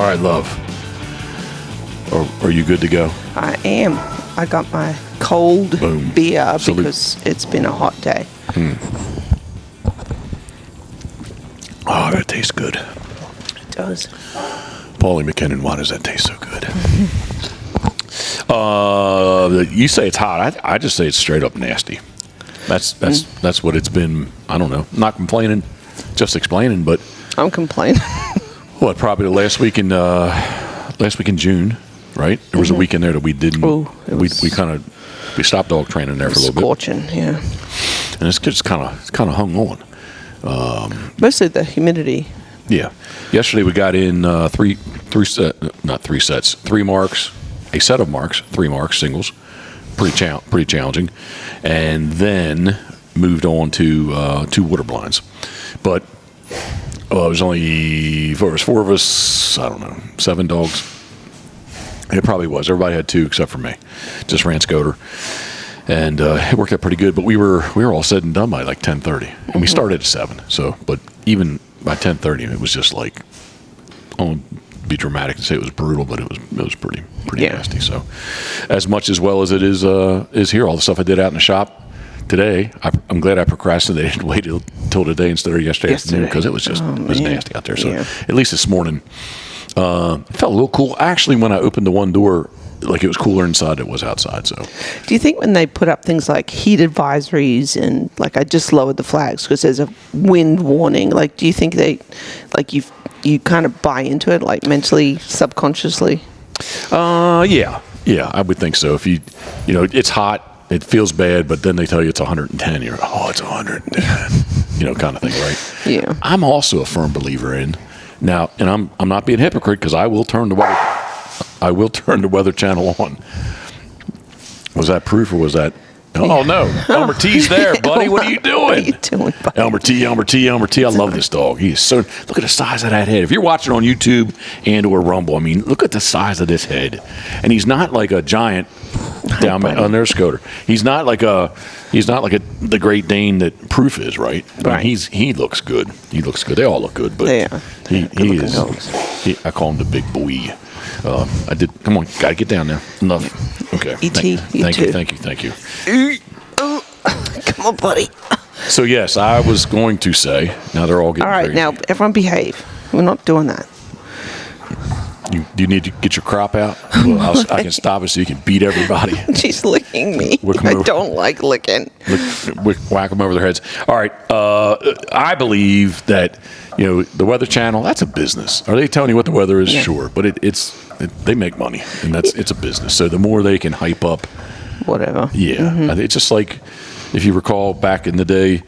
right, love. Are you good to go? I am. I got my cold beer because it's been a hot day. Oh, that tastes good. It does. Paulie McKinnon, why does that taste so good? You say it's hot. I just say it's straight up nasty. That's what it's been. I don't know. Not complaining, just explaining. But I'm complaining. What? Probably the last week in June, right? There was a week in there that we didn't. We stopped dog training there for a little scorching, bit. Yeah. And it's just kind of hung on. Mostly the humidity. Yeah. Yesterday we got in three marks, a set of marks, 3 marks, singles, pretty challenging, and then moved on to 2 water blinds. But it was only 4 of us. I don't know, 7 dogs. It probably was. Everybody had 2 except for me. Just ran Scoter, and it worked out pretty good. But we were all said and done by like 10:30, and we started at 7. So, but even by 10:30, it was just like, I won't be dramatic and say it was brutal, but it was pretty nasty. So, as much as well as it is here, all the stuff I did out in the shop today, I'm glad I procrastinated and waited till today instead of yesterday afternoon, because it was just it was nasty out there. So at least this morning, it felt a little cool. Actually, when I opened the one door, like it was cooler inside than it was outside. So, do you think when they put up things like heat advisories and like I just lowered the flags because there's a wind warning, like do you think they like you kind of buy into it like mentally, subconsciously? Yeah, I would think so. If you know, it's hot. It feels bad, but then they tell you it's 110. You're it's 110, kind of thing, right? Yeah. I'm also a firm believer in now, and I'm not being a hypocrite because I will turn the Weather Channel on. Was that proof or was that? Oh no, Elmer T's there, buddy. What are you doing? What are you doing, buddy? Elmer T. I love this dog. He is so. Look at the size of that head. If you're watching on YouTube and/or Rumble, I mean, look at the size of this head. And he's not like a giant down on their Scoter. He's not like the Great Dane that Proof is, right? I mean, he looks good. He looks good. They all look good, but he is. I call him the big boy. I did. Come on, gotta get down there. Enough. Okay. Thank you. Come on, buddy. So yes, I was going to say. Now they're all getting. All right, crazy. now everyone behave. We're not doing that. Do you need to get your crop out? Well, I can stop it so you can beat everybody. She's licking me. I don't like licking. Whack them over their heads. All right. I believe that the Weather Channel. That's a business. Are they telling you what the weather is? Yeah. Sure, but they make money, and it's a business. So the more they can hype up, whatever. Yeah, it's just like if you recall back in the day,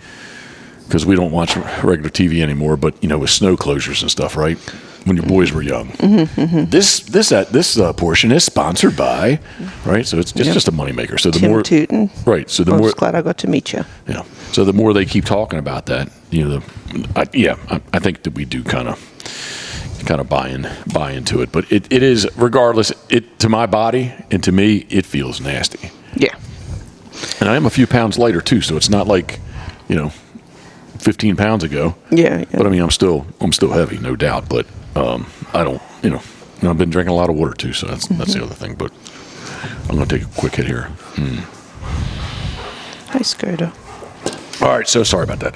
because we don't watch regular TV anymore, but with snow closures and stuff, right? When your boys were young, this portion is sponsored by, right? So it's just a moneymaker. So the Tim more, Tootin. Right? So the I'm more. Just glad I got to meet you. Yeah. So the more they keep talking about that, I think that we do kind of buy into it. But it is, regardless, to my body and to me, it feels nasty. Yeah. And I am a few pounds lighter too, so it's not like 15 pounds ago. Yeah. But I mean, I'm still heavy, no doubt. But I don't, I've been drinking a lot of water too, so that's the other thing. But I'm going to take a quick hit here. Hi, Scoter. All right, so sorry about that.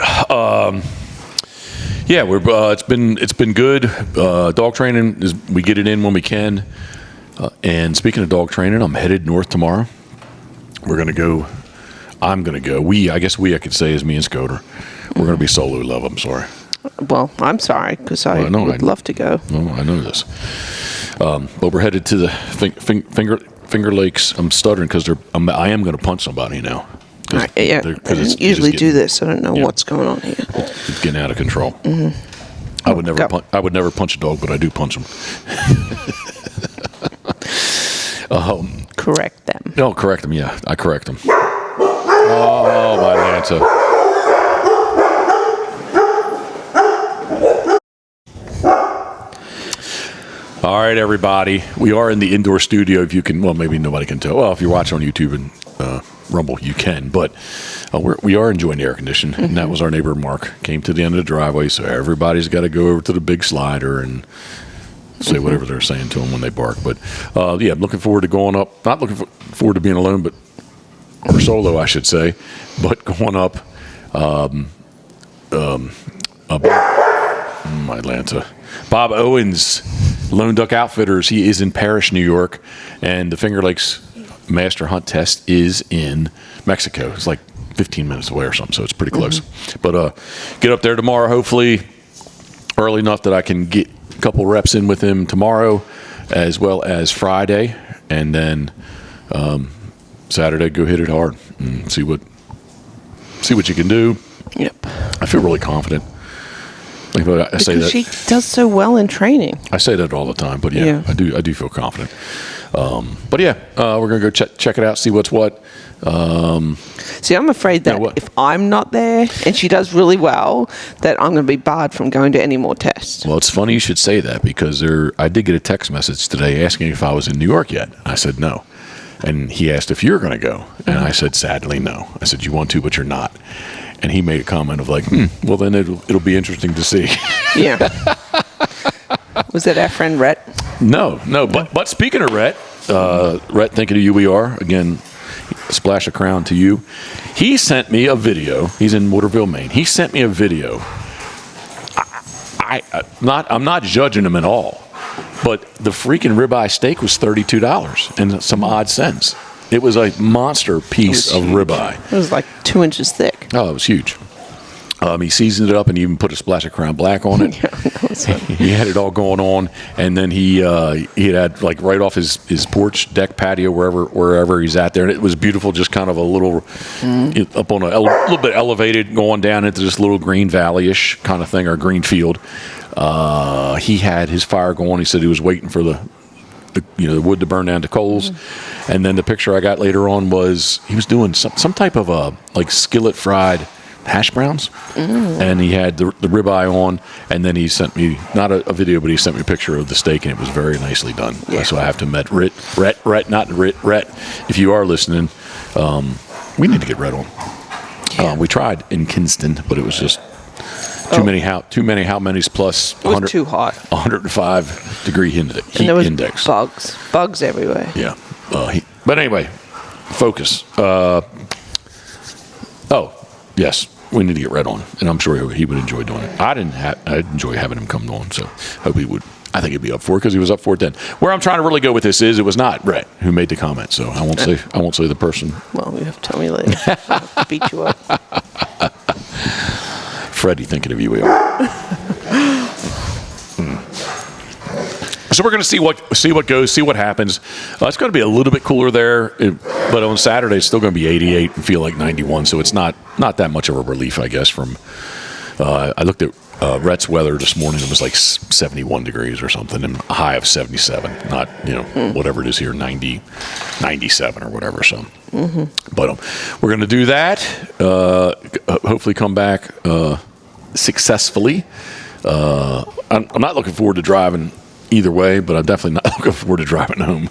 We're it's been good. Dog training we get it in when we can. And speaking of dog training, I'm headed north tomorrow. We're gonna go. I'm gonna go. I could say is me and Scoter. We're gonna be solo love. I'm sorry. Well, I'm sorry because I would love to go. No, I know this. But we're headed to the Finger Lakes. I'm stuttering because I am going to punch somebody now. I don't usually do this. I don't know what's going on here. It's getting out of control. I would never punch a dog, but I do punch them. Correct them. No, correct them. Yeah, I correct them. Oh, my Lanta. All right, everybody. We are in the indoor studio. If you can, well, maybe nobody can tell. Well, if you're watching on YouTube and Rumble, you can. But we are enjoying the air conditioning. And that was our neighbor, Mark. Came to the end of the driveway, so everybody's got to go over to the big slider. And say whatever they're saying to them when they bark. But yeah, I'm looking forward to going up. Not looking forward to being alone, or solo, I should say. But going up Atlanta. Bob Owens, Lone Duck Outfitters. He is in Parrish, New York, and the Finger Lakes Master Hunt Test is in Mexico. It's like 15 minutes away or something, so it's pretty close. But get up there tomorrow, hopefully early enough that I can get a couple reps in with him tomorrow, as well as Friday, and then Saturday go hit it hard and see what you can do. Yep. I feel really confident. I say that she does so well in training. I say that all the time, but yeah. I do feel confident. But yeah, we're gonna go check it out, see what's what. See, I'm afraid that if I'm not there and she does really well, that I'm going to be barred from going to any more tests. Well, it's funny you should say that, because I did get a text message today asking if I was in New York yet. I said no. And he asked if you're going to go. And I said, sadly, no. I said, you want to, but you're not. And he made a comment of like, well, then it'll be interesting to see. Yeah. Was that our friend Rhett? No. But speaking of Rhett, thinking of you we are, again, splash a crown to you. He sent me a video. He's in Waterville, Maine. He sent me a video. I'm not judging him at all, but the freaking ribeye steak was $32 and some odd cents. It was a monster piece of ribeye. It was like 2 inches thick. Oh, it was huge. He seasoned it up and even put a splash of Crown Black on it. He had it all going on, and then he had like right off his porch, deck, patio, wherever he's at there, and it was beautiful. Just kind of a little up on a little bit elevated, going down into this little green valley-ish kind of thing, or green field. He had his fire going. He said he was waiting for the wood to burn down to coals. And then the picture I got later on was he was doing some type of like skillet fried hash browns, and he had the ribeye on, and then he sent me not a video, but he sent me a picture of the steak, and it was very nicely done. Yeah. So I have to admit, Rhett, if you are listening, we need to get Rhett on. Yeah. We tried in Kinston, but it was just too many how many's plus 100, it was too hot. 105 degree heat and there was index. Bugs everywhere. Yeah. But anyway, focus. Yes. We need to get Red on, and I'm sure he would enjoy doing it. I'd enjoy having him come on, so hope he would. I think he'd be up for it because he was up for it then. Where I'm trying to really go with this is it was not Rhett who made the comment, so I won't say the person. Well, you have to tell me later. I'll beat you up. Freddie, thinking of you, we are. So we're going to see what goes, see what happens. It's going to be a little bit cooler there, but on Saturday it's still going to be 88 and feel like 91. So it's not that much of a relief, I guess. From I looked at Rhett's weather this morning. It was like 71 degrees or something, and a high of 77. Not whatever it is here, 90, 97 or whatever. So, but we're going to do that. Hopefully, come back successfully. I'm not looking forward to driving either way, but I'm definitely not looking forward to driving home.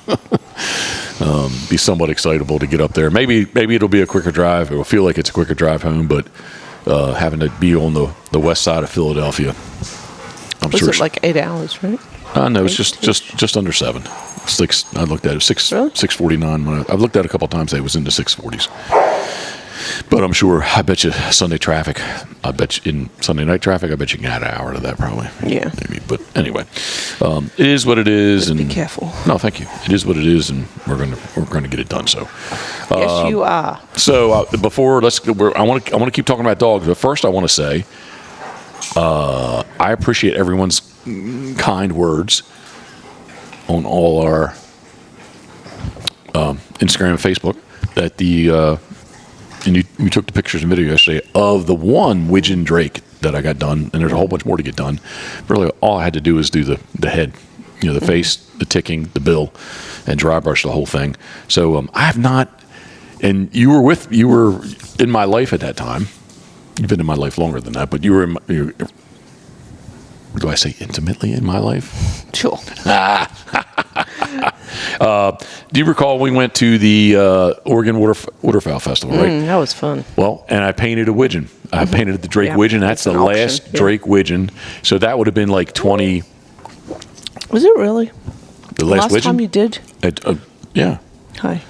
Be somewhat excitable to get up there. Maybe it'll be a quicker drive. It will feel like it's a quicker drive home, but having to be on the west side of Philadelphia, was it like 8 hours, right? No, it's just under 7. I looked at it 6:49. I've looked at it a couple of times. It was in the 6:40s. But I'm sure, I bet you Sunday traffic, in Sunday night traffic, I bet you can add an hour to that probably. Yeah. Maybe. But anyway, it is what it is. Just be careful. No, thank you. It is what it is, and we're going to get it done. So. Yes, you are. So before I want to keep talking about dogs, but first I want to say, I appreciate everyone's kind words on all our Instagram and Facebook that and you took the pictures and video yesterday of the one widgeon drake that I got done, and there's a whole bunch more to get done. Really, all I had to do is do the head, the face, the ticking, the bill, and dry brush the whole thing. So I have not, and you were in my life at that time. You've been in my life longer than that, but you were do I say intimately in my life? Sure. Do you recall we went to the Oregon Waterfowl Festival, right? That was fun. Well, and I painted a widgeon. I painted the Drake widgeon. That's the last Drake widgeon. So that would have been like 20. Was it really? The last widgeon? time you did? Yeah. Hi.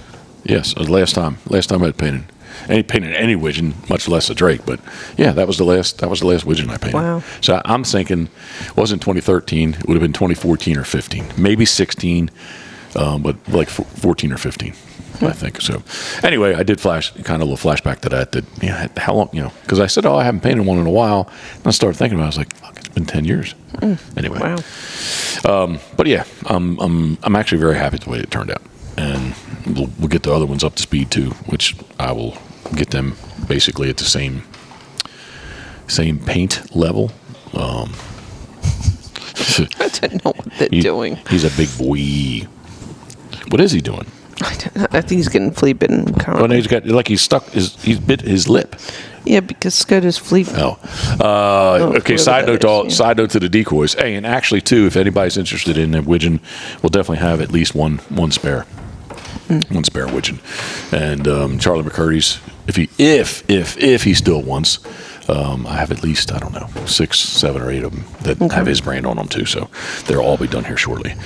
Yes, last time I had painted any widgeon, much less a drake. But yeah, that was the last widgeon I painted. Wow. So I'm thinking, it wasn't 2013. It would have been 2014 or 15, maybe 16, but like 14 or 15, I think. So anyway, I did kind of a little flashback to that. How long, because I said, I haven't painted one in a while, and I started thinking about it. I was like, fuck, it's been 10 years. Anyway. Wow. But yeah, I'm actually very happy with the way it turned out, and we'll get the other ones up to speed too, which I will get them basically at the same paint level. I don't know what they're doing. He's a big boy. What is he doing? I don't know. I think he's getting flea bitten currently. Well, he's got he's bit his lip. Yeah, because Scotus flea. Okay. Side note to the decoys. Hey, and actually too, if anybody's interested in a widgeon, we'll definitely have at least one spare, one spare widgeon. And Charlie McCurdy's, if he still wants, I have at least 6, 7, or 8 of them that have his brand on them too. So they'll all be done here shortly.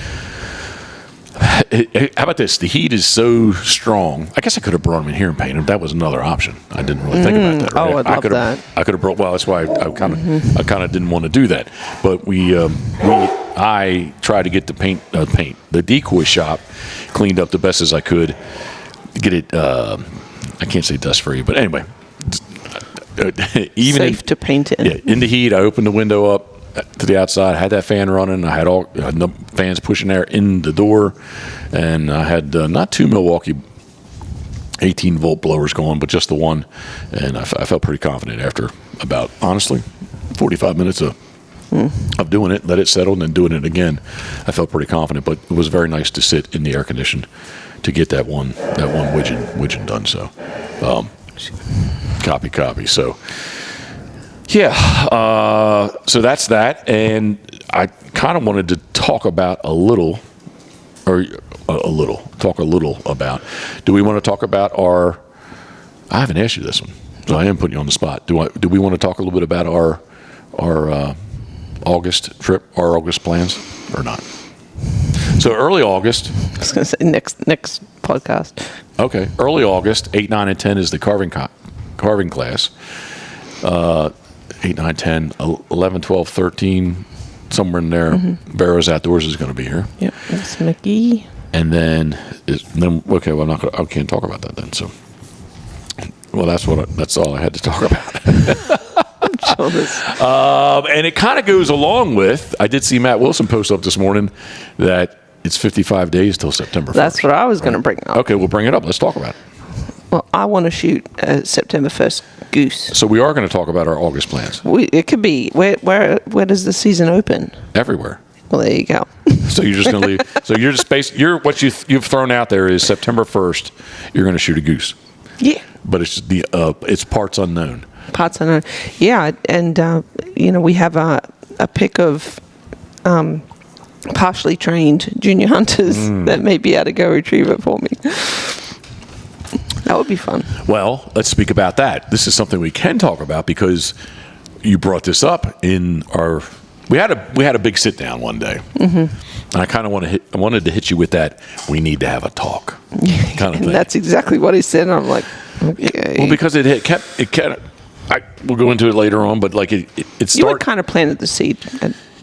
How about this? The heat is so strong. I guess I could have brought them in here and painted them. That was another option. I didn't really think about that. Right? Oh, I'd love that. I could have brought. Well, that's why I kind of didn't want to do that. But I tried to get the decoy shop cleaned up the best as I could. Get it. I can't say dust free, but anyway, even safe to paint in. Yeah, in the heat, I opened the window up to the outside. I had that fan running. I had the fans pushing air in the door, and I had not 2 Milwaukee 18-volt blowers going, but just the one. And I felt pretty confident after about, honestly, 45 minutes of doing it, let it settle, and then doing it again. I felt pretty confident, but it was very nice to sit in the air condition to get that one widgeon done. So, copy. So. Yeah, so that's that, and I kind of wanted to talk about a little about. Do we want to talk about our? I haven't asked you this one, so I am putting you on the spot. Do we want to talk a little bit about our August trip, our August plans, or not? So early August. I was going to say next podcast. Okay, early August, 8, 9, and 10 is the carving class. 8, 9, 10, 11, 12, 13, somewhere in there. Barrows Outdoors is going to be here. Yep, that's Mickey. And then okay, well, I can't talk about that then. So, well, that's all I had to talk about. And it kind of goes along with, I did see Matt Wilson post up this morning that it's 55 days till September 1st. That's what I was going to bring up. Okay, we'll bring it up. Let's talk about it. Well, I want to shoot a September 1st goose. So we are going to talk about our August plans. It could be where does the season open? Everywhere. Well, there you go. So you're just going to leave. So you're just what you've thrown out there is September 1st. You're going to shoot a goose. Yeah. But it's parts unknown. Parts unknown. Yeah, and we have a pick of partially trained junior hunters that may be able to go retrieve it for me. That would be fun. Well, let's speak about that. This is something we can talk about because you brought this up in our. We had a big sit down one day, and I kind of wanted to hit you with that. We need to have a talk, kind of thing. That's exactly what he said. And I'm like, okay. Well, because it kept. We'll go into it later on, but like it started. You had kind of planted the seed.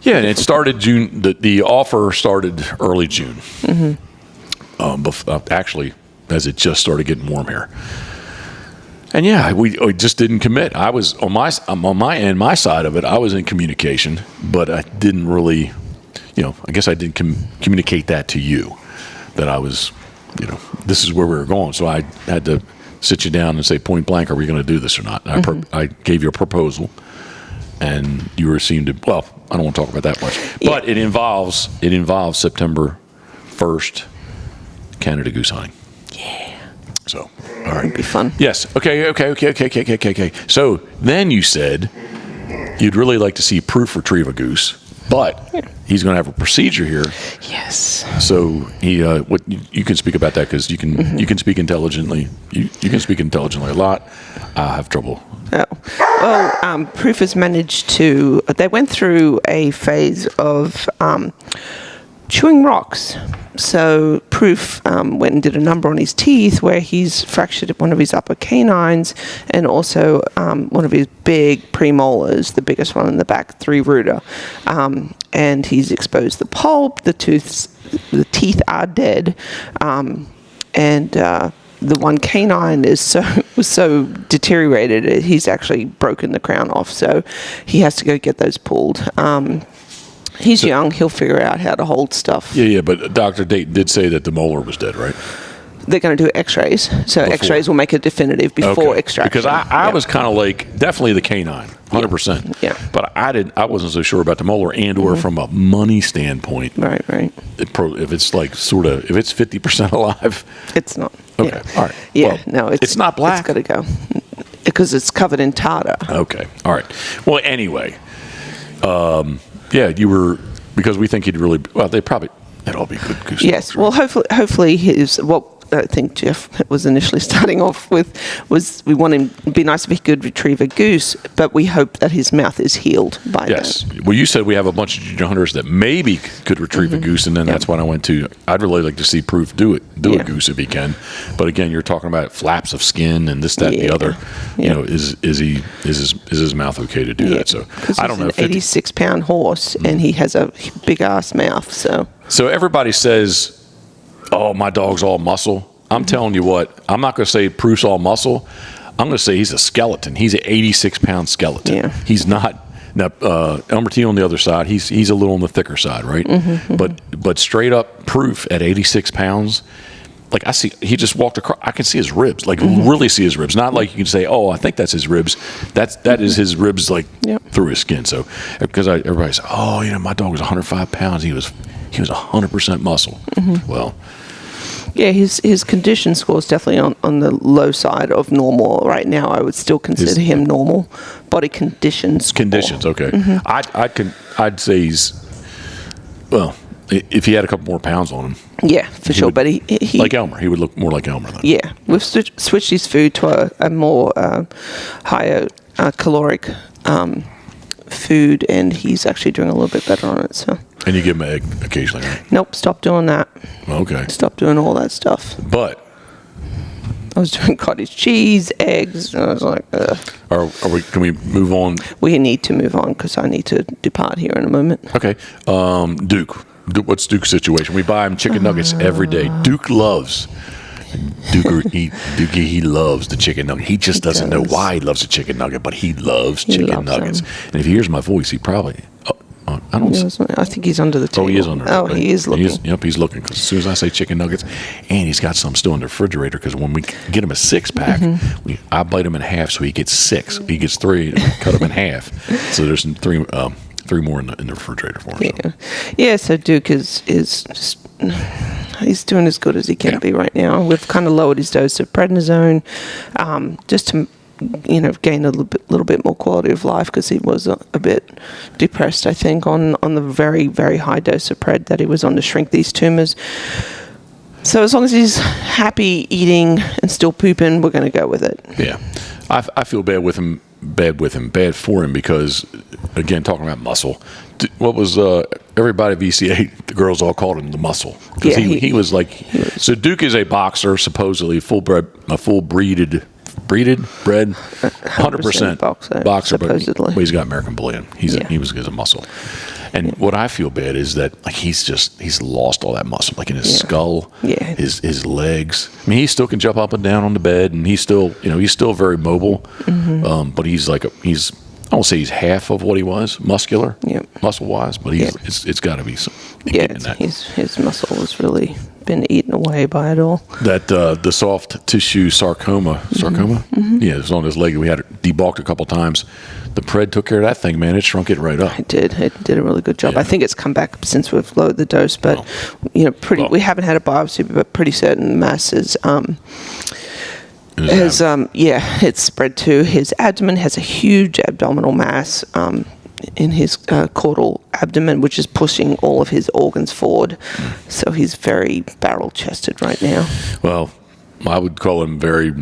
Yeah, and it started June. The offer started early June. Actually, as it just started getting warm here. And yeah, we just didn't commit. I was on my side of it. I was in communication, but I didn't really, I guess I didn't communicate that to you, that I was, this is where we were going. So I had to sit you down and say point blank, are we going to do this or not? And I gave you a proposal, and you seemed to. Well, I don't want to talk about that much, but it involves September 1st, Canada goose hunting. Yeah. So, all right. It'd be fun. Yes. Okay. So then you said you'd really like to see proof retrieve a goose, but he's going to have a procedure here. Yes. So what you can speak about that because you can speak intelligently. You can speak intelligently a lot. I have trouble. Oh. Well, proof has managed to. They went through a phase of chewing rocks. So Proof went and did a number on his teeth where he's fractured one of his upper canines and also one of his big premolars, the biggest one in the back, 3-rooter. And he's exposed the pulp. The teeth are dead. And the one canine was so deteriorated, he's actually broken the crown off. So he has to go get those pulled. He's young. He'll figure out how to hold stuff. Yeah, but Dr. Dayton did say that the molar was dead, right? They're going to do x-rays. So before. X-rays will make it definitive before extraction. Because I was kind of like, definitely the canine, 100%. Yeah. But I wasn't so sure about the molar and or from a money standpoint. Right. If it's like if it's 50% alive. It's not. Okay. Yeah. All right. Yeah. Well, no, it's not black. It's got to go. Because it's covered in tartar. Okay. All right. Well, anyway. Yeah, you were, because we think he'd really, well, they'd all be good goose. Yes, dogs, right? well, hopefully what I think Jeff was initially starting off with was we want him, it'd be nice if he could retrieve a goose, but we hope that his mouth is healed by Yes. then. Well, you said we have a bunch of junior hunters that maybe could retrieve a goose, and then that's when I went to, I'd really like to see Proof do a goose if he can. But again, you're talking about flaps of skin and this, that, and the other. You know, is his mouth okay to do that? So I don't know. He's an 86-pound horse, and he has a big-ass mouth, So everybody says, oh, my dog's all muscle. I'm telling you what, I'm not going to say Proof's all muscle. I'm going to say he's a skeleton. He's an 86-pound skeleton. Yeah. He's not. Now, Elmer T on the other side, he's a little on the thicker side, right? But straight up Proof at 86 pounds, like I see, he just walked across. I can see his ribs, like really see his ribs. Not like you can say, oh, I think that's his ribs. That is his ribs, like through his skin. So because everybody says, oh, my dog was 105 pounds. He was 100% muscle. Well. Yeah, his condition score is definitely on the low side of normal right now. I would still consider him normal. Body condition score. Conditions, okay. I'd say he's, well, if he had a couple more pounds on him. Yeah, for sure. But he like Elmer, he would look more like Elmer then. Yeah, we've switched his food to a more higher caloric food, and he's actually doing a little bit better on it. So. And you give him an egg occasionally, right? Nope, stop doing that. Okay. Stop doing all that stuff. But I was doing cottage cheese, eggs, and I was like, ugh. Can we move on? We need to move on because I need to depart here in a moment. Okay. Duke. What's Duke's situation? We buy him chicken nuggets every day. Duke loves. He loves the chicken nugget. He just doesn't know why he loves a chicken nugget, but he loves chicken nuggets. And if he hears my voice, he probably. I don't. I think he's under the table. Oh, he is under. Oh, he is looking. He's looking. Because as soon as I say chicken nuggets, and he's got some still in the refrigerator. Because when we get him a 6-pack, I bite him in half, so he gets 6. He gets 3. Cut him in half. So there's 3 more in the refrigerator for him. Yeah. So Duke is he's doing as good as he can be right now. We've kind of lowered his dose of prednisone, just to gain a little bit more quality of life because he was a bit depressed, I think, on the very, very high dose of pred that he was on to shrink these tumors. So as long as he's happy eating and still pooping, we're going to go with it. Yeah, I feel bad bad for him because, again, talking about muscle. What was everybody at VCA? The girls all called him the muscle because he was like. So Duke is a boxer, supposedly bred, 100% boxer, supposedly. But he's got American blood in. He was a muscle. And what I feel bad is that like he's lost all that muscle, like in his skull, his legs. I mean, he still can jump up and down on the bed, and he's still very mobile. But he's like I won't say he's half of what he was, muscle wise, but it's got to be some. His muscle has really been eaten away by it all. That the soft tissue sarcoma, yeah, it's on his leg. We had it debulked a couple times. The pred took care of that thing, man. It shrunk it right up. It did a really good job. I think it's come back since we've lowered the dose, but we haven't had a biopsy, but pretty certain mass is it's spread to his abdomen. Has a huge abdominal mass in his caudal abdomen, which is pushing all of his organs forward. So he's very barrel-chested right now. Well, I would call him very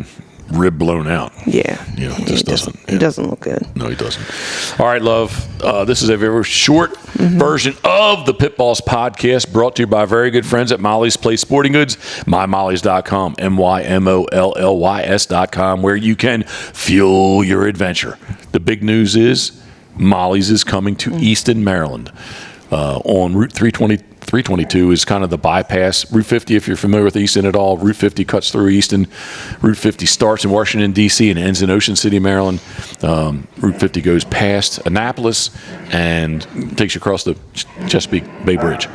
rib blown out. Yeah. You know, it just doesn't. He doesn't look good. No, he doesn't. All right, love. This is a very short version of the Pitboss podcast brought to you by very good friends at Molly's Place Sporting Goods, mymollys.com, MYMOLLYS.com, where you can fuel your adventure. The big news is Molly's is coming to Easton, Maryland. On Route 322 is kind of the bypass. Route 50, if you're familiar with Easton at all, Route 50 cuts through Easton. Route 50 starts in Washington, D.C. and ends in Ocean City, Maryland. Route 50 goes past Annapolis and takes you across the Chesapeake Bay Bridge.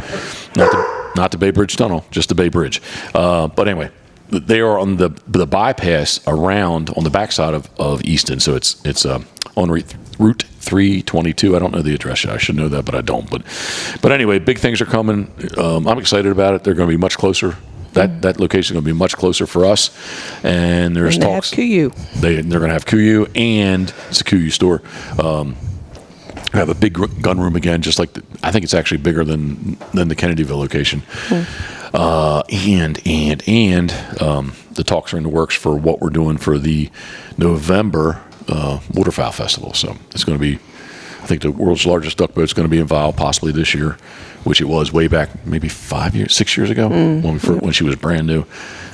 Not the Bay Bridge Tunnel, just the Bay Bridge. But anyway, they are on the bypass around on the backside of Easton. So it's on Route 322. I don't know the address yet. I should know that, but I don't. But anyway, big things are coming. I'm excited about it. They're going to be much closer. That location is going to be much closer for us. And there's talks. They have KU. They're going to have KU, and it's a KU store. We have a big gun room again, just like I think it's actually bigger than the Kennedyville location. And the talks are in the works for what we're doing for the November Waterfowl Festival. So it's going to be, I think the world's largest duck boat is going to be involved possibly this year, which it was way back maybe 6 years ago when she was brand new.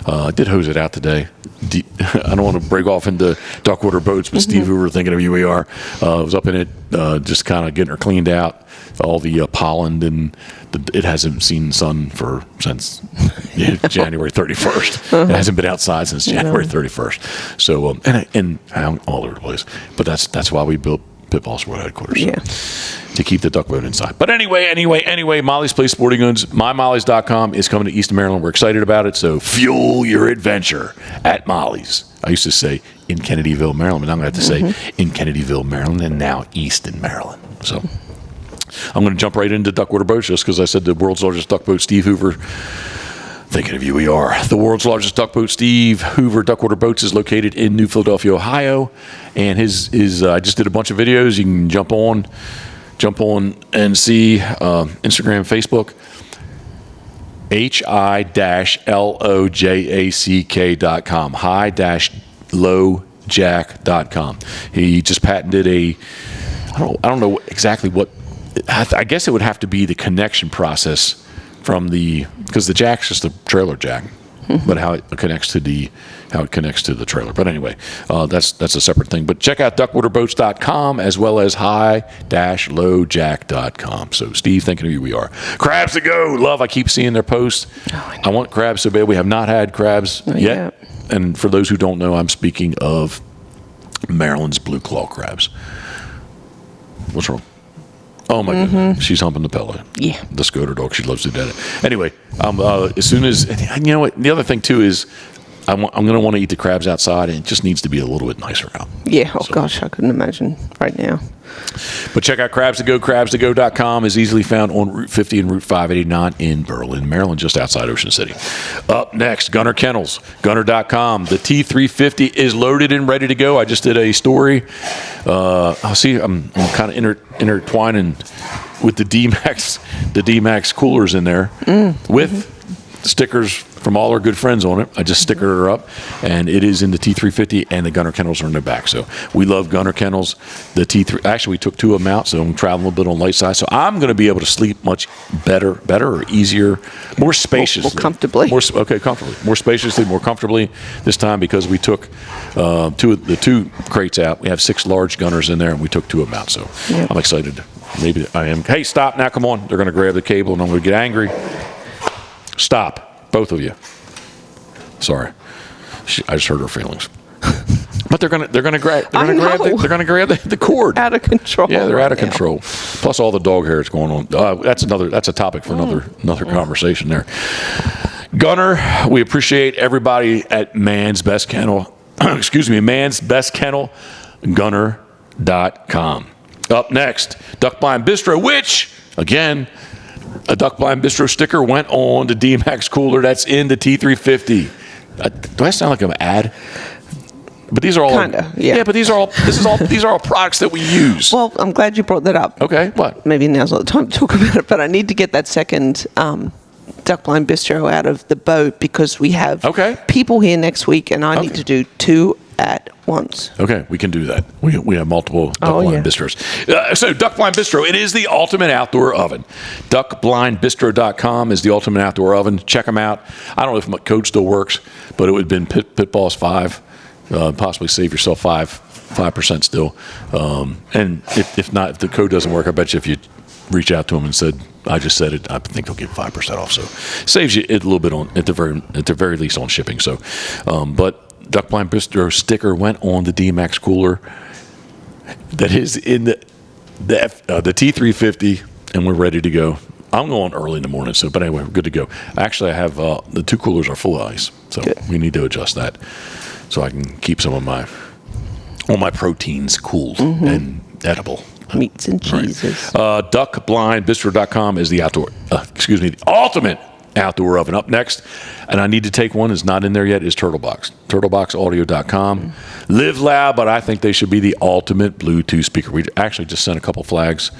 I did hose it out today. I don't want to break off into duckwater boats, but Steve Hoover, thinking of you, we are. Was up in it, just kind of getting her cleaned out. All the pollen, and it hasn't seen sun since January 31st. It hasn't been outside since January 31st. So and all over the place. But that's why we built Pitboss World Headquarters. Yeah. To keep the duck boat inside. But anyway, Molly's Place Sporting Goods, mymollys.com is coming to Easton, Maryland. We're excited about it. So fuel your adventure at Molly's. I used to say in Kennedyville, Maryland, but now I'm going to have to say in Kennedyville, Maryland, and now Easton, Maryland. So I'm going to jump right into duckwater boats just because I said the world's largest duck boat, Steve Hoover. Thinking of you, we are. The world's largest duck boat, Steve Hoover Duckwater Boats, is located in New Philadelphia, Ohio. And his I just did a bunch of videos. You can jump on and see Instagram, Facebook. hi-lojack.com. hi-lojack.com. He just patented I don't know exactly what. I guess it would have to be the connection process because the jack's just a trailer jack, but how it connects to the trailer. But anyway, that's a separate thing. But check out duckwaterboats.com as well as hi-lojack.com. So Steve, thinking of you, we are. Crabs to go, love. I keep seeing their posts. I want crabs so bad. We have not had crabs yet. And for those who don't know, I'm speaking of Maryland's blue claw crabs. What's wrong? Oh my goodness, she's humping the pillow. Yeah, the Scoter dog. She loves to do that. Anyway, as soon as you know what, the other thing too is I'm going to want to eat the crabs outside, and it just needs to be a little bit nicer out. Yeah. Oh gosh, I couldn't imagine right now. But check out Crabs to Go. Crabs2go.com is easily found on Route 50 and Route 589 in Berlin, Maryland, just outside Ocean City. Up next, Gunner Kennels, Gunner.com. The T350 is loaded and ready to go. I just did a story. I'm kind of intertwining with the D-Max coolers in there with stickers from all our good friends on it. I just stickered her up, and it is in the T350, and the Gunner Kennels are in the back. So we love Gunner Kennels. The T3, actually, we took two of them out, so I'm traveling a little bit on the light side. So I'm going to be able to sleep much better or easier, more spaciously. More comfortably. Comfortably. More spaciously, more comfortably this time because we took two crates out. We have 6 large Gunners in there, and we took 2 of them out. So I'm excited. Maybe I am. Hey, stop now. Come on. They're going to grab the cable, and I'm going to get angry. Stop, both of you. Sorry, I just hurt her feelings. But they're gonna grab the cord. Out of control. Yeah, they're out of control. Plus all the dog hair is going on. That's a topic for another conversation there. Gunner, we appreciate everybody at Man's Best Kennel. Man's Best Kennel, Gunner.com. Up next, Duck Blind Bistro, which again. A Duck Blind Bistro sticker went on the D-Max cooler that's in the T350. Do I sound like an ad? But these are all kinda, yeah. Yeah, but these are all products that we use. Well, I'm glad you brought that up. Okay, what? Maybe now's not the time to talk about it, but I need to get that second Duck Blind Bistro out of the boat because we have people here next week, and I need to do 2 at once. Okay, we can do that. We have multiple duck blind bistros. So Duck Blind Bistro, it is the ultimate outdoor oven. Duckblindbistro.com is the ultimate outdoor oven. Check them out. I don't know if my code still works, but it would have been Pitboss 5. Possibly save yourself 5% still. And if not, if the code doesn't work, I bet you if you reach out to them and said, I just said it, I think they'll get 5% off. So saves you a little bit on at the very least on shipping. So, but Duck Blind Bistro sticker went on the D-Max cooler that is in the T350, and we're ready to go. I'm going early in the morning, but anyway, we're good to go. Actually, I have the 2 coolers are full of ice, so we need to adjust that so I can keep some of all my proteins cool and edible. Meats and cheeses. Right. Duckblindbistro.com is the ultimate outdoor oven. Up next, and I need to take one, is not in there yet, is Turtlebox. Turtleboxaudio.com. Live loud, but I think they should be the ultimate Bluetooth speaker. We actually just sent a couple flags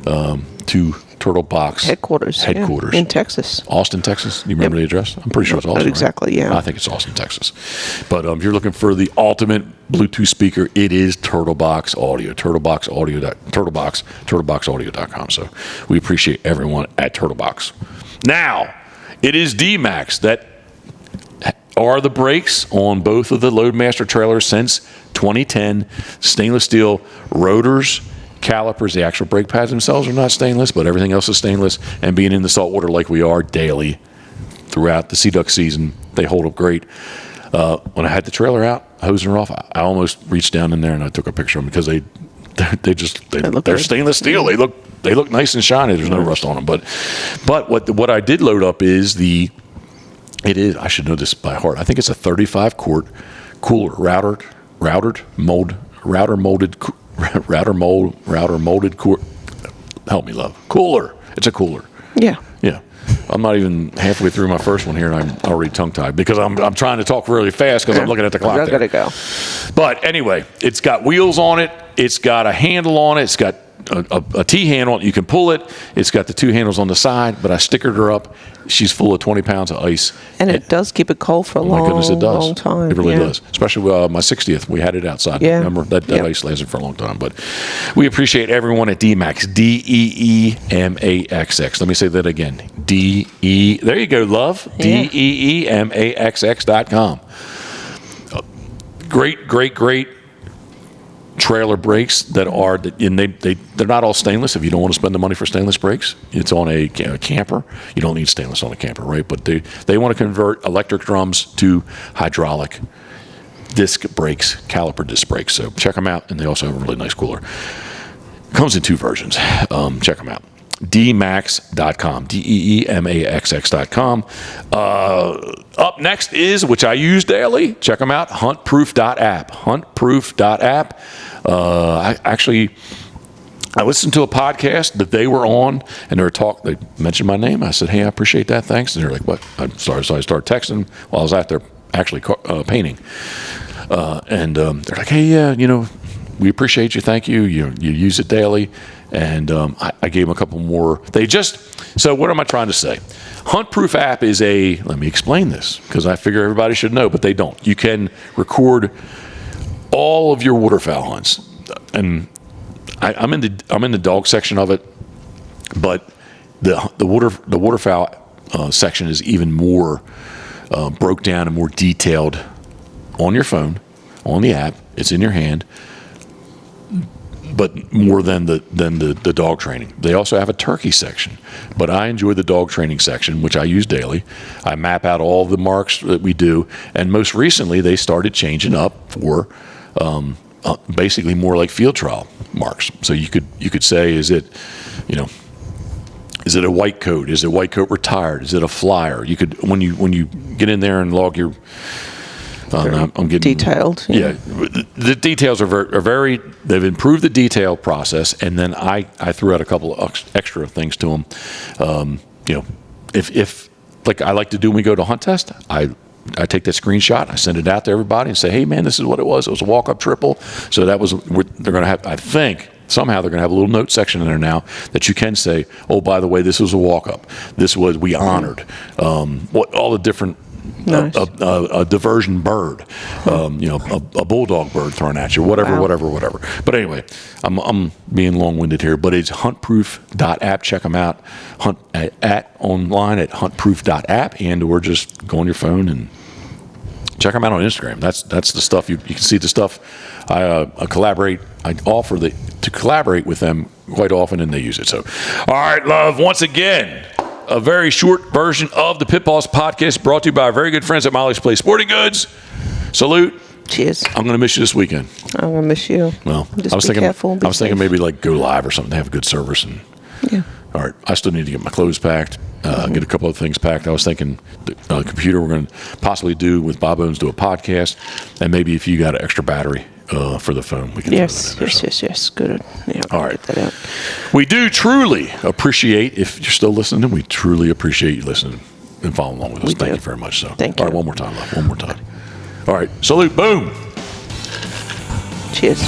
to Turtlebox headquarters in Texas. Austin, Texas. Do you remember the address? I'm pretty sure it's Austin. Exactly, right? yeah. I think it's Austin, Texas. But if you're looking for the ultimate Bluetooth speaker, it is Turtlebox Audio. Turtleboxaudio.com. So we appreciate everyone at Turtlebox. Now, it is D-Max that are the brakes on both of the Loadmaster trailers since 2010. Stainless steel rotors, calipers. The actual brake pads themselves are not stainless, but everything else is stainless. And being in the saltwater like we are daily throughout the sea duck season, they hold up great. When I had the trailer out, hosing her off, I almost reached down in there and I took a picture of them because they're stainless steel. They look nice and shiny. There's no rust on them. But what I did load up is I should know this by heart. I think it's a 35 quart cooler, router molded help me, love. Cooler. It's a cooler. Yeah. Yeah. I'm not even halfway through my first one here, and I'm already tongue-tied because I'm trying to talk really fast because I'm looking at the clock. I gotta go. But anyway, it's got wheels on it. It's got a handle on it. It's got a T-handle. You can pull it. It's got the 2 handles on the side, but I stickered her up. She's full of 20 pounds of ice. And it does keep it cold for a long time. It really does. Especially my 60th. We had it outside. Yeah. Remember, that ice lasted for a long time. But we appreciate everyone at D-Max. DEEMAXX. Let me say that again. There you go, love. Yeah. DEEMAXX.com. Great trailer brakes that are, and they're not all stainless. If you don't want to spend the money for stainless brakes, it's on a camper. You don't need stainless on a camper, right? But they want to convert electric drums to hydraulic disc brakes, caliper disc brakes. So check them out, and they also have a really nice cooler. Comes in 2 versions. Check them out. DMAX.com, DEEMAXX.com. Up next is, which I use daily, check them out, huntproof.app. Huntproof.app. I listened to a podcast that they were on, and they mentioned my name. I said, hey, I appreciate that, thanks. And they're like, what? I'm sorry. So I started texting while I was out there actually painting. And they're like, hey, yeah, we appreciate you. Thank you. You use it daily. And I gave them a couple more. So what am I trying to say? Huntproof app is let me explain this because I figure everybody should know, but they don't. You can record all of your waterfowl hunts. And I'm in the dog section of it, but the waterfowl section is even more broke down and more detailed on your phone, on the app. It's in your hand. But more than the dog training. They also have a turkey section. But I enjoy the dog training section, which I use daily. I map out all the marks that we do. And most recently, they started changing up for basically more like field trial marks. So you could say, is it a white coat? Is it white coat retired? Is it a flyer? You could when you get in there and log your I'm getting detailed. Yeah, the details are very. They've improved the detail process, and then I threw out a couple of extra things to them. If like I like to do when we go to hunt test, I take that screenshot, I send it out to everybody, and say, hey man, this is what it was. It was a walk-up triple. So they're going to have. I think somehow they're going to have a little note section in there now that you can say, oh, by the way, this was a walk-up. We honored what all the different Nice. a diversion bird, a bulldog bird thrown at you, whatever. But anyway, I'm being long-winded here, but it's huntproof.app. Check them out. Online at huntproof.app, and/or just go on your phone and check them out on Instagram. That's the stuff you can see. The stuff I collaborate. I offer to collaborate with them quite often, and they use it. So, all right, love. Once again, a very short version of the Pitboss podcast brought to you by our very good friends at Molly's Place Sporting Goods. Salute. Cheers. I'm going to miss you this weekend. I'm going to miss you. Well, just I was be thinking. careful, I was thinking maybe like go live or something to have a good service. And yeah. all right, I still need to get my clothes packed. Get a couple of things packed. I was thinking the computer we're going to possibly do with Bob Owens, do a podcast, and maybe if you got an extra battery for the phone, we can. Yes. Good. Yeah, all right. Get that out. We do truly appreciate, if you're still listening, we truly appreciate you listening and following along with us. Thank you very much. So, Thank you. All right, one more time, love. One more time. All right, salute. Boom. Cheers.